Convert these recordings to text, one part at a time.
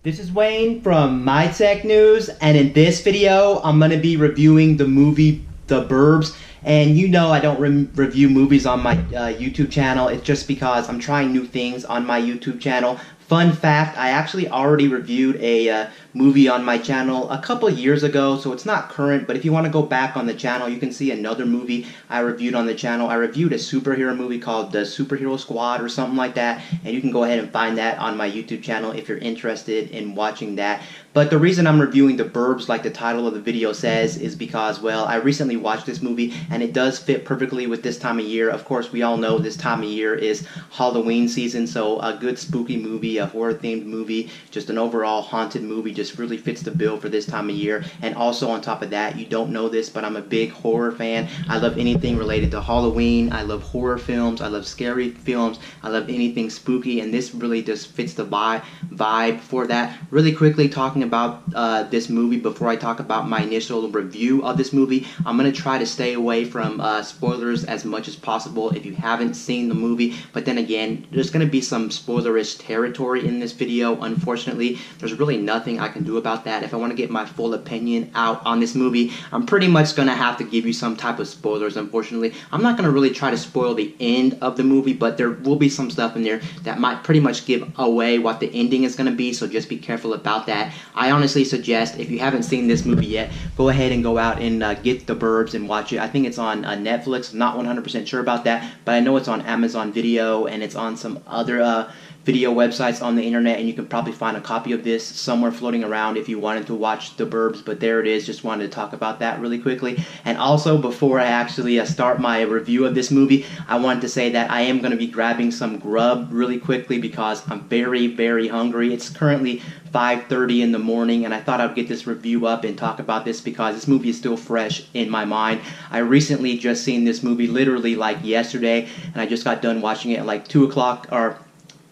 This is Wayne from My Tech News, and in this video, I'm going to be reviewing the movie The Burbs. And you know I don't review movies on my YouTube channel. It's just because I'm trying new things on my YouTube channel. Fun fact, I actually already reviewed a movie on my channel a couple years ago, so it's not current, but if you want to go back on the channel, you can see another movie I reviewed on the channel. I reviewed a superhero movie called The Superhero Squad or something like that, and you can go ahead and find that on my YouTube channel if you're interested in watching that. But the reason I'm reviewing The Burbs, like the title of the video says, is because, well, I recently watched this movie, and it does fit perfectly with this time of year. Of course, we all know this time of year is Halloween season, so a good spooky movie, a horror-themed movie, just an overall haunted movie just really fits the bill for this time of year. And also on top of that, you don't know this, but I'm a big horror fan. I love anything related to Halloween. I love horror films. I love scary films. I love anything spooky, and this really just fits the vibe for that. Really quickly talking about this movie before I talk about my initial review of this movie, I'm going to try to stay away from spoilers as much as possible if you haven't seen the movie. But then again, there's going to be some spoilerish territory in this video. Unfortunately, there's really nothing I can do about that. If I want to get my full opinion out on this movie, I'm pretty much going to have to give you some type of spoilers, unfortunately. I'm not going to really try to spoil the end of the movie, but there will be some stuff in there that might pretty much give away what the ending is going to be, so just be careful about that. I honestly suggest, if you haven't seen this movie yet, go ahead and go out and get The Burbs and watch it. I think it's on Netflix. I'm not 100% sure about that, but I know it's on Amazon Video, and it's on some other video websites on the internet, and you can probably find a copy of this somewhere floating around if you wanted to watch The Burbs. But there it is. Just wanted to talk about that really quickly. And also, before I actually start my review of this movie, I wanted to say that I am going to be grabbing some grub really quickly because I'm very, very hungry. It's currently 5:30 in the morning, and I thought I'd get this review up and talk about this because this movie is still fresh in my mind. I recently just seen this movie literally like yesterday, and I just got done watching it at like 2 o'clock, or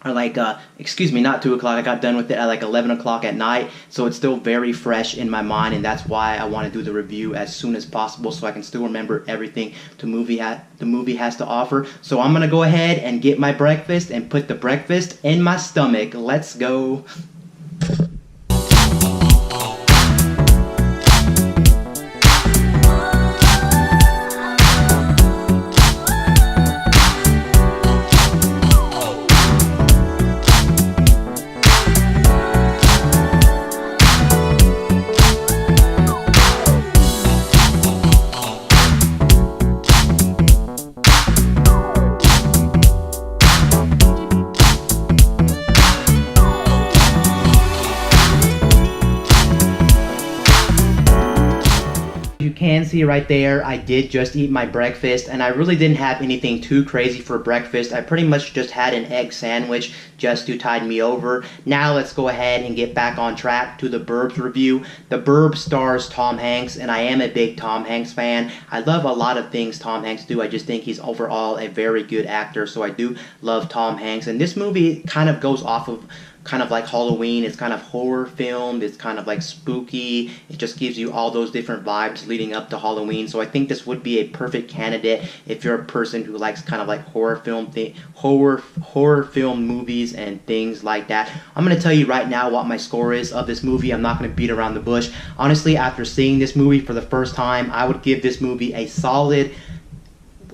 like, excuse me, not 2 o'clock. I got done with it at like 11 o'clock at night, so it's still very fresh in my mind, and that's why I want to do the review as soon as possible so I can still remember everything the movie has to offer. So I'm going to go ahead and get my breakfast and put the breakfast in my stomach. Let's go. You can see right there, I did just eat my breakfast, and I really didn't have anything too crazy for breakfast. I pretty much just had an egg sandwich just to tide me over. Now let's go ahead and get back on track to the Burbs review. The Burbs stars Tom Hanks, and I am a big Tom Hanks fan. I love a lot of things Tom Hanks do. I just think he's overall a very good actor, so I do love Tom Hanks. And this movie kind of goes off of kind of like Halloween. It's kind of horror filmed. It's kind of like spooky. It just gives you all those different vibes leading up to Halloween. So I think this would be a perfect candidate if you're a person who likes kind of like horror film movies and things like that. I'm going to tell you right now what my score is of this movie. I'm not going to beat around the bush. Honestly, after seeing this movie for the first time, I would give this movie a solid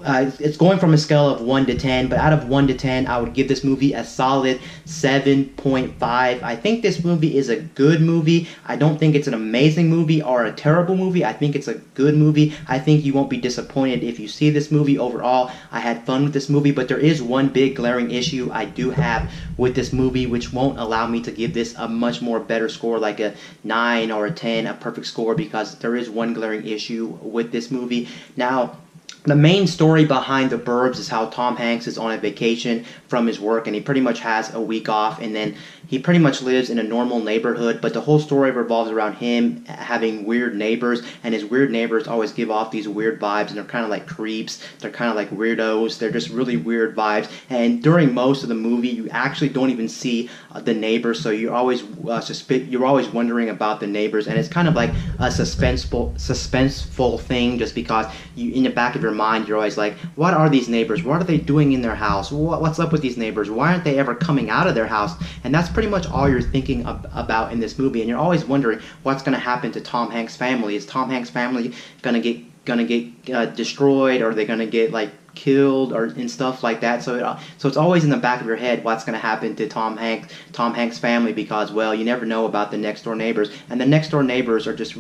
it's going from a scale of 1 to 10, but out of 1 to 10, I would give this movie a solid 7.5. I think this movie is a good movie. I don't think it's an amazing movie or a terrible movie. I think it's a good movie. I think you won't be disappointed if you see this movie. Overall, I had fun with this movie, but there is one big glaring issue I do have with this movie, which won't allow me to give this a much more better score, like a 9 or a 10, a perfect score, because there is one glaring issue with this movie. Now, the main story behind The Burbs is how Tom Hanks is on a vacation from his work, and he pretty much has a week off, and then he pretty much lives in a normal neighborhood, but the whole story revolves around him having weird neighbors, and his weird neighbors always give off these weird vibes, and they're kind of like creeps, they're kind of like weirdos, they're just really weird vibes. And during most of the movie, you actually don't even see the neighbors, so you're always wondering about the neighbors, and it's kind of like a suspenseful thing, just because you, in the back of your your mind, you're always like, what are these neighbors? What are they doing in their house? What's up with these neighbors? Why aren't they ever coming out of their house? And that's pretty much all you're thinking about in this movie. And you're always wondering what's going to happen to Tom Hanks' family. Is Tom Hanks' family going to get destroyed, or are they going to get like killed or and stuff like that? So it's always in the back of your head what's going to happen to Tom Hanks' family, because, well, you never know about the next door neighbors, and the next door neighbors are just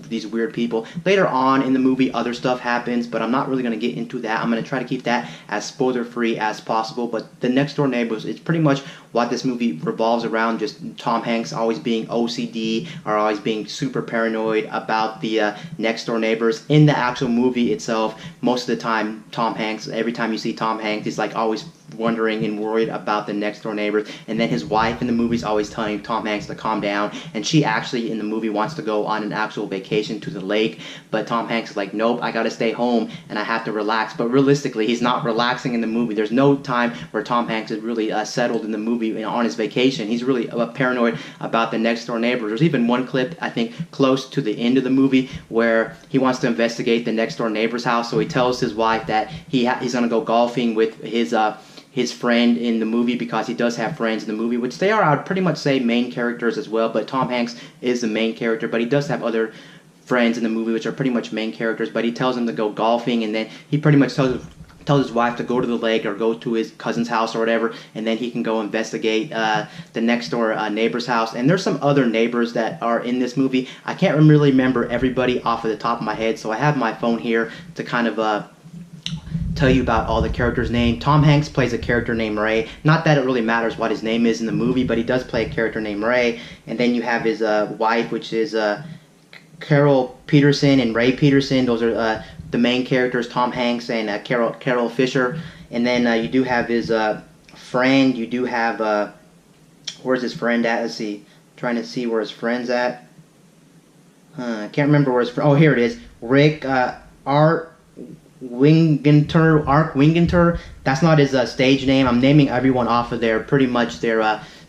these weird people. Later on in the movie, other stuff happens, but I'm not really going to get into that. I'm going to try to keep that as spoiler free as possible. But the next door neighbors, it's pretty much what this movie revolves around, just Tom Hanks always being OCD or always being super paranoid about the next door neighbors. In the actual movie itself, most of the time, Tom Hanks, every time you see Tom Hanks, he's like always wondering and worried about the next door neighbors. And then his wife in the movie is always telling Tom Hanks to calm down, and she actually in the movie wants to go on an actual vacation to the lake, but Tom Hanks is like, nope, I gotta stay home and I have to relax. But realistically, he's not relaxing in the movie. There's no time where Tom Hanks is really settled in the movie on his vacation. He's really paranoid about the next door neighbors. There's even one clip, I think close to the end of the movie, where he wants to investigate the next door neighbor's house. So he tells his wife that he's gonna go golfing with his friend in the movie, because he does have friends in the movie, which they are, I would pretty much say, main characters as well. But Tom Hanks is the main character, but he does have other friends in the movie which are pretty much main characters. But he tells him to go golfing, and then he pretty much tells his wife to go to the lake or go to his cousin's house or whatever, and then he can go investigate the next door neighbor's house. And there's some other neighbors that are in this movie. I can't really remember everybody off of the top of my head, so I have my phone here to kind of tell you about all the characters' names. Tom Hanks plays a character named Ray. Not that it really matters what his name is in the movie, but he does play a character named Ray. And then you have his wife, which is Carol Peterson and Ray Peterson. Those are the main characters, Tom Hanks and Carol Fisher. And then you do have his friend. You do have where's his friend at? Let's see. Trying to see where his friend's at. I can't remember where his friend. Oh, here it is. Rick Art Winginter. That's not his stage name. I'm naming everyone off of their pretty much their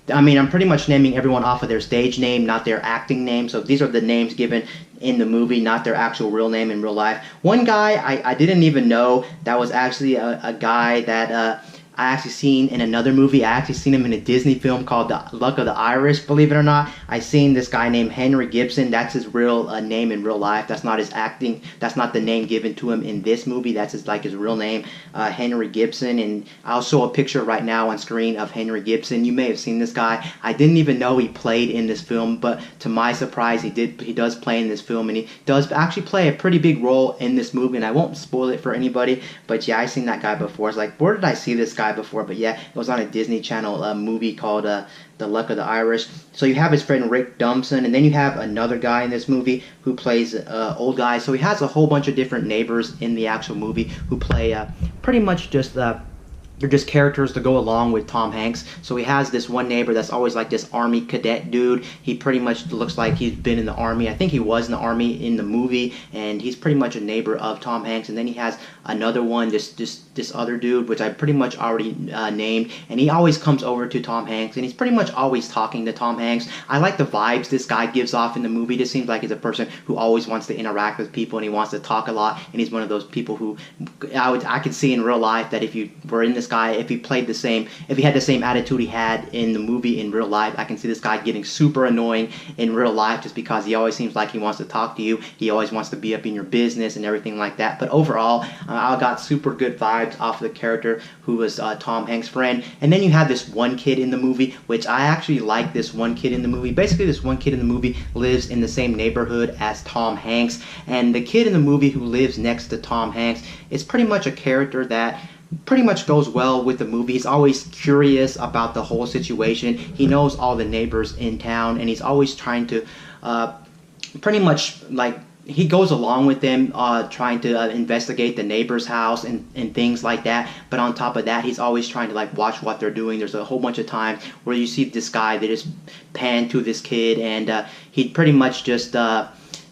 I'm pretty much naming everyone off of their stage name, not their acting name. So these are the names given in the movie, not their actual real name in real life. One guy I didn't even know that was actually a guy that I actually seen in another movie. I actually seen him in a Disney film called The Luck of the Irish, believe it or not. I seen this guy named Henry Gibson. That's his real name in real life. That's not his acting. That's not the name given to him in this movie. That's his real name, Henry Gibson. And I'll show a picture right now on screen of Henry Gibson. You may have seen this guy. I didn't even know he played in this film, but to my surprise, he does play in this film, and he does actually play a pretty big role in this movie. And I won't spoil it for anybody, but yeah, I seen that guy before. It's like, where did I see this guy before? But yeah, it was on a Disney Channel movie called The Luck of the Irish. So you have his friend Rick Dumpson, and then you have another guy in this movie who plays old guy. So he has a whole bunch of different neighbors in the actual movie who play pretty much just they're just characters to go along with Tom Hanks. So he has this one neighbor that's always like this army cadet dude. He pretty much looks like he's been in the army. I think he was in the army in the movie, and he's pretty much a neighbor of Tom Hanks. And then he has another one, this other dude, which I pretty much already named, and he always comes over to Tom Hanks, and he's pretty much always talking to Tom Hanks. I like the vibes this guy gives off in the movie. This seems like he's a person who always wants to interact with people, and he wants to talk a lot, and he's one of those people who I could see in real life that if you were in this guy, if he had the same attitude he had in the movie in real life, I can see this guy getting super annoying in real life, just because he always seems like he wants to talk to you. He always wants to be up in your business and everything like that. But overall, I got super good vibes off of the character who was Tom Hanks' friend. And then you have this one kid in the movie, which I actually like this one kid in the movie. Basically, this one kid in the movie lives in the same neighborhood as Tom Hanks, and the kid in the movie who lives next to Tom Hanks is pretty much a character that pretty much goes well with the movie. He's always curious about the whole situation. He knows all the neighbors in town, and he's always trying to pretty much he goes along with them trying to investigate the neighbor's house and things like that. But on top of that, he's always trying to watch what they're doing. There's a whole bunch of times where you see this guy, they just pan to this kid, and he pretty much just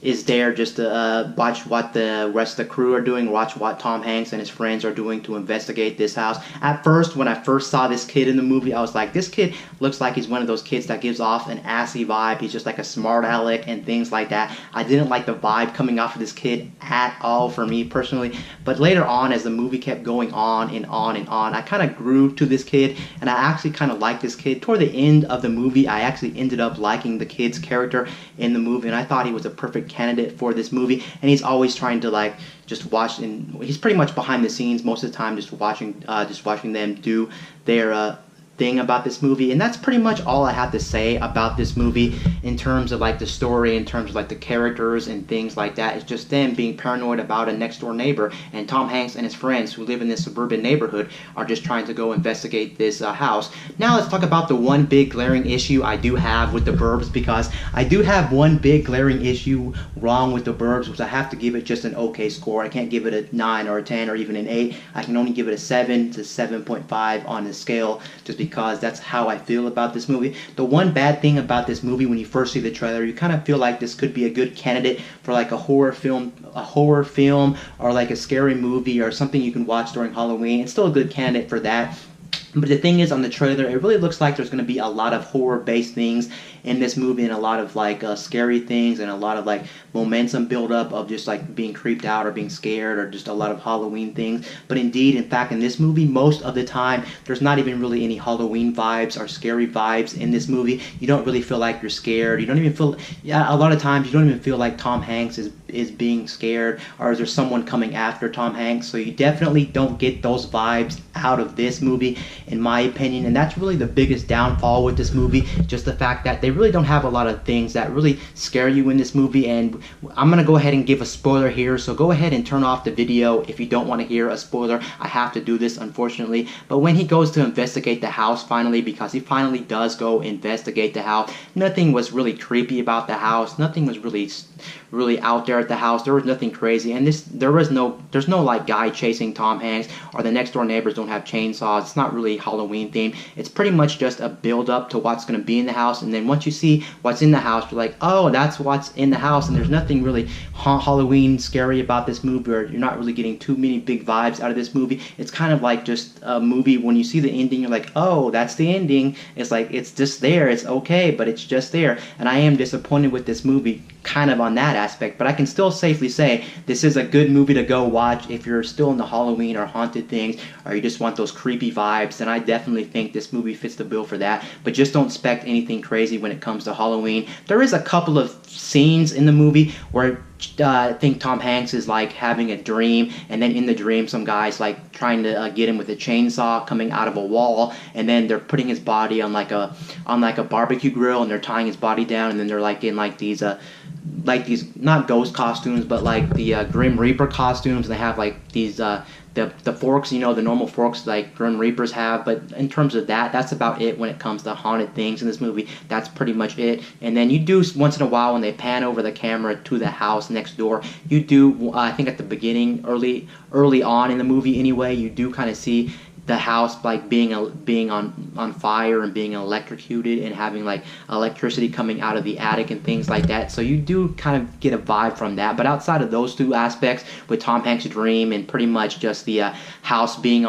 is there just to watch what the rest of the crew are doing, watch what Tom Hanks and his friends are doing to investigate this house. At first, when I first saw this kid in the movie, I was like, this kid looks like he's one of those kids that gives off an assy vibe. He's just like a smart aleck and things like that. I didn't like the vibe coming off of this kid at all for me personally. But later on, as the movie kept going on and on and on, I kind of grew to this kid, and I actually kind of liked this kid. Toward the end of the movie, I actually ended up liking the kid's character in the movie, and I thought he was a perfect candidate for this movie. And he's always trying to like just watch, and he's pretty much behind the scenes most of the time, just watching them do their thing about this movie. And that's pretty much all I have to say about this movie in terms of like the story, in terms of like the characters and things like that. It's just them being paranoid about a next door neighbor, and Tom Hanks and his friends who live in this suburban neighborhood are just trying to go investigate this house. Now let's talk about the one big glaring issue I do have with the Burbs, because I do have one big glaring issue wrong with the Burbs, which I have to give it just an okay score. I can't give it a 9 or a 10 or even an 8. I can only give it a 7 to 7.5 on the scale, just because that's how I feel about this movie. The one bad thing about this movie, when you first see the trailer, you kind of feel like this could be a good candidate for like a horror film or like a scary movie or something you can watch during Halloween. It's still a good candidate for that. But the thing is, on the trailer, it really looks like there's going to be a lot of horror-based things in this movie, and a lot of like scary things, and a lot of like momentum build-up of just like being creeped out or being scared, or just a lot of Halloween things. But indeed, in fact, in this movie, most of the time, there's not even really any Halloween vibes or scary vibes in this movie. You don't really feel like you're scared. You don't even feel, a lot of times, you don't even feel like Tom Hanks is being scared, or is there someone coming after Tom Hanks. So you definitely don't get those vibes out of this movie, in my opinion. And that's really the biggest downfall with this movie, just the fact that they really don't have a lot of things that really scare you in this movie. And I'm gonna go ahead and give a spoiler here, so go ahead and turn off the video if you don't want to hear a spoiler. I have to do this, unfortunately. But when he goes to investigate the house finally, because he finally does go investigate the house, nothing was really creepy about the house. Nothing was really out there at the house. There was nothing crazy, and there's no like guy chasing Tom Hanks, or the next door neighbors don't have chainsaws. It's not really Halloween themed. It's pretty much just a build up to what's going to be in the house, and then once you see what's in the house, you're like, oh, that's what's in the house. And there's nothing really Halloween scary about this movie, or you're not really getting too many big vibes out of this movie. It's kind of like just a movie, when you see the ending, you're like, oh, that's the ending. It's like, it's just there, it's okay, but it's just there. And I am disappointed with this movie kind of on that aspect, but I can still safely say this is a good movie to go watch if you're still in the Halloween or haunted things, or you just want those creepy vibes. Then I definitely think this movie fits the bill for that. But just don't expect anything crazy when it comes to Halloween. There is a couple of scenes in the movie where I think Tom Hanks is like having a dream, and then in the dream some guy's like trying to get him with a chainsaw coming out of a wall, and then they're putting his body on like a barbecue grill, and they're tying his body down, and then they're like in like these not ghost costumes, but like the Grim Reaper costumes. And they have like these the forks, the normal forks like Grim Reapers have. But in terms of that, that's about it when it comes to haunted things in this movie. That's pretty much it. And then you do, once in a while, when they pan over the camera to the house next door, you do, I think at the beginning, early on in the movie anyway, you do kind of see the house like being on fire and being electrocuted, and having like electricity coming out of the attic and things like that. So you do kind of get a vibe from that. But outside of those two aspects, with Tom Hanks' dream and pretty much just the house being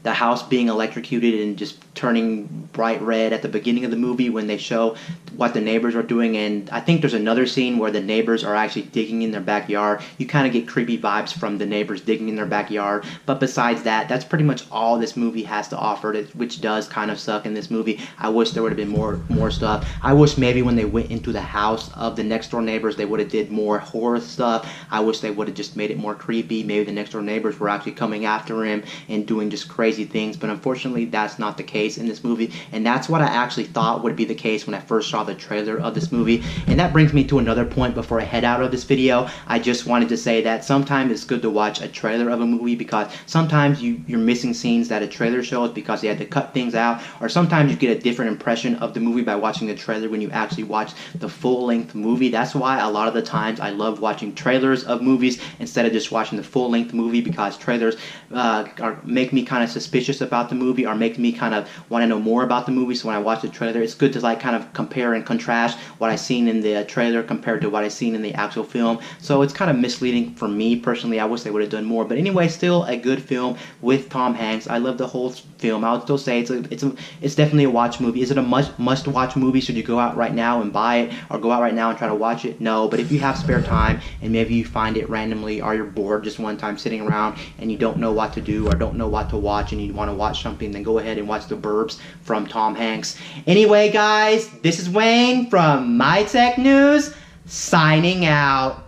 electrocuted and just turning bright red at the beginning of the movie when they show what the neighbors are doing. And I think there's another scene where the neighbors are actually digging in their backyard. You kind of get creepy vibes from the neighbors digging in their backyard. But besides that, that's pretty much all this movie has to offer, which does kind of suck in this movie. I wish there would have been more stuff. I wish maybe when they went into the house of the next door neighbors, they would have did more horror stuff. I wish they would have just made it more creepy. Maybe the next door neighbors were actually coming after him and doing just crazy things. But unfortunately, that's not the case in this movie, and that's what I actually thought would be the case when I first saw the trailer of this movie. And that brings me to another point before I head out of this video. I just wanted to say that sometimes it's good to watch a trailer of a movie, because sometimes you're missing scenes that a trailer shows because they had to cut things out, or sometimes you get a different impression of the movie by watching the trailer when you actually watch the full-length movie. That's why a lot of the times I love watching trailers of movies instead of just watching the full-length movie, because trailers make me kind of suspicious about the movie, or make me kind of want to know more about the movie. So when I watch the trailer, it's good to like kind of compare and contrast what I seen in the trailer compared to what I seen in the actual film. So it's kind of misleading for me personally. I wish they would have done more. But anyway, still a good film with Tom Hanks. I love the whole film. I would still say it's definitely a watch movie. Is it a must watch movie? Should you go out right now and buy it, or go out right now and try to watch it? No. But if you have spare time and maybe you find it randomly, or you're bored just one time sitting around and you don't know what to do or don't know what to watch and you want to watch something, then go ahead and watch The Burbs from Tom Hanks. Anyway, guys, this is Wayne from My Tech News, signing out.